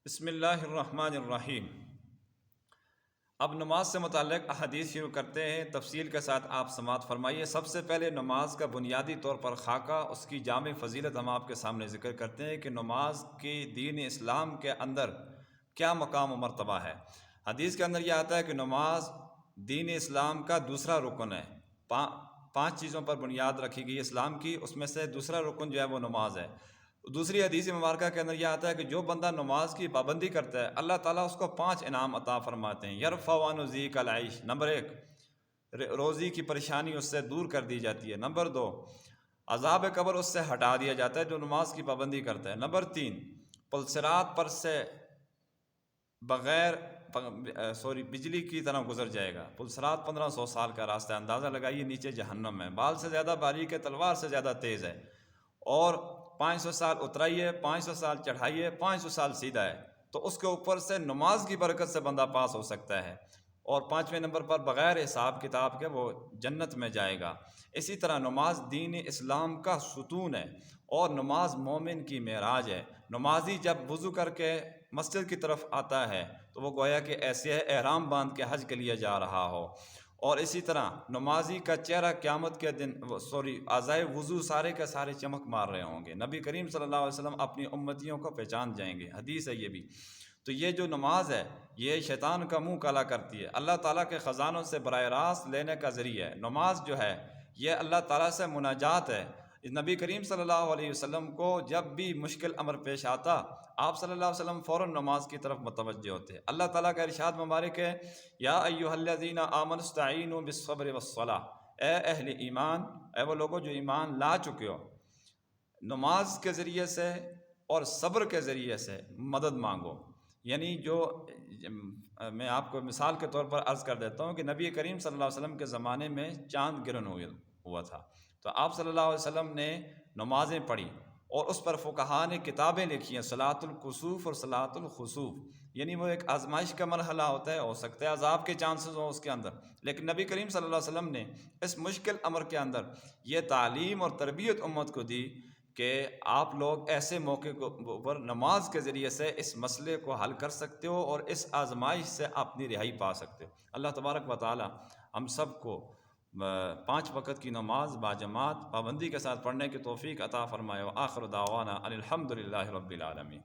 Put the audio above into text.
بسم اللہ الرحمن الرحیم۔ اب نماز سے متعلق احادیث شروع کرتے ہیں، تفصیل کے ساتھ آپ سماعت فرمائیے۔ سب سے پہلے نماز کا بنیادی طور پر خاکہ، اس کی جامع فضیلت ہم آپ کے سامنے ذکر کرتے ہیں کہ نماز کی دین اسلام کے اندر کیا مقام و مرتبہ ہے۔ حدیث کے اندر یہ آتا ہے کہ نماز دین اسلام کا دوسرا رکن ہے۔ پانچ چیزوں پر بنیاد رکھی گئی اسلام کی، اس میں سے دوسرا رکن جو ہے وہ نماز ہے۔ دوسری حدیث مبارکہ کے اندر یہ آتا ہے کہ جو بندہ نماز کی پابندی کرتا ہے اللہ تعالیٰ اس کو 5 انعام عطا فرماتے ہیں۔ یرفع عنہ ضیق العیش، نمبر 1 روزی کی پریشانی اس سے دور کر دی جاتی ہے۔ نمبر 2 عذاب قبر اس سے ہٹا دیا جاتا ہے جو نماز کی پابندی کرتا ہے۔ نمبر 3 پلسرات پر سے بغیر بجلی کی طرح گزر جائے گا۔ پلسرات 1500 سال کا راستہ ہے، اندازہ لگائیے نیچے جہنم ہے، بال سے زیادہ باریک ہے، تلوار سے زیادہ تیز ہے، اور 500 سال اترائیے، 500 سال چڑھائیے، 500 سال سیدھا ہے، تو اس کے اوپر سے نماز کی برکت سے بندہ پاس ہو سکتا ہے، اور 5ویں نمبر پر بغیر حساب کتاب کے وہ جنت میں جائے گا۔ اسی طرح نماز دین اسلام کا ستون ہے، اور نماز مومن کی معراج ہے۔ نمازی جب وضو کر کے مسجد کی طرف آتا ہے تو وہ گویا کہ ایسے ہے احرام باندھ کے حج کے لیے جا رہا ہو، اور اسی طرح نمازی کا چہرہ قیامت کے دن اعضائے وضو سارے کے سارے چمک مار رہے ہوں گے۔ نبی کریم صلی اللہ علیہ وسلم اپنی امتیوں کو پہچان جائیں گے، حدیث ہے یہ بھی۔ تو یہ جو نماز ہے یہ شیطان کا منہ کالا کرتی ہے، اللہ تعالیٰ کے خزانوں سے براہ راست لینے کا ذریعہ ہے۔ نماز جو ہے یہ اللہ تعالیٰ سے مناجات ہے۔ نبی کریم صلی اللہ علیہ وسلم کو جب بھی مشکل امر پیش آتا آپ صلی اللہ علیہ وسلم فوراً نماز کی طرف متوجہ ہوتے۔ اللہ تعالیٰ کا ارشاد مبارک ہے، یا ایھا الذین آمنوا استعینوا بالصبر والصلاۃ، اے اہل ایمان، اے وہ لوگوں جو ایمان لا چکے ہو، نماز کے ذریعے سے اور صبر کے ذریعے سے مدد مانگو۔ یعنی جو میں آپ کو مثال کے طور پر عرض کر دیتا ہوں کہ نبی کریم صلی اللہ علیہ وسلم کے زمانے میں چاند گرہن ہوا تھا، تو آپ صلی اللہ علیہ وسلم نے نمازیں پڑھی، اور اس پر فقہاء نے کتابیں لکھی ہیں، صلاۃ الکسوف اور صلاۃ الخسوف، یعنی وہ ایک آزمائش کا مرحلہ ہوتا ہے، ہو سکتا ہے عذاب کے چانسز ہوں اس کے اندر، لیکن نبی کریم صلی اللہ علیہ وسلم نے اس مشکل امر کے اندر یہ تعلیم اور تربیت امت کو دی کہ آپ لوگ ایسے موقع پر نماز کے ذریعے سے اس مسئلے کو حل کر سکتے ہو اور اس آزمائش سے اپنی رہائی پا سکتے ہو۔ اللہ تبارک و تعالی ہم سب کو 5 وقت کی نماز باجماعت پابندی کے ساتھ پڑھنے کی توفیق عطا فرمائے۔ وآخر دعوانا ان الحمد للہ رب العالمین۔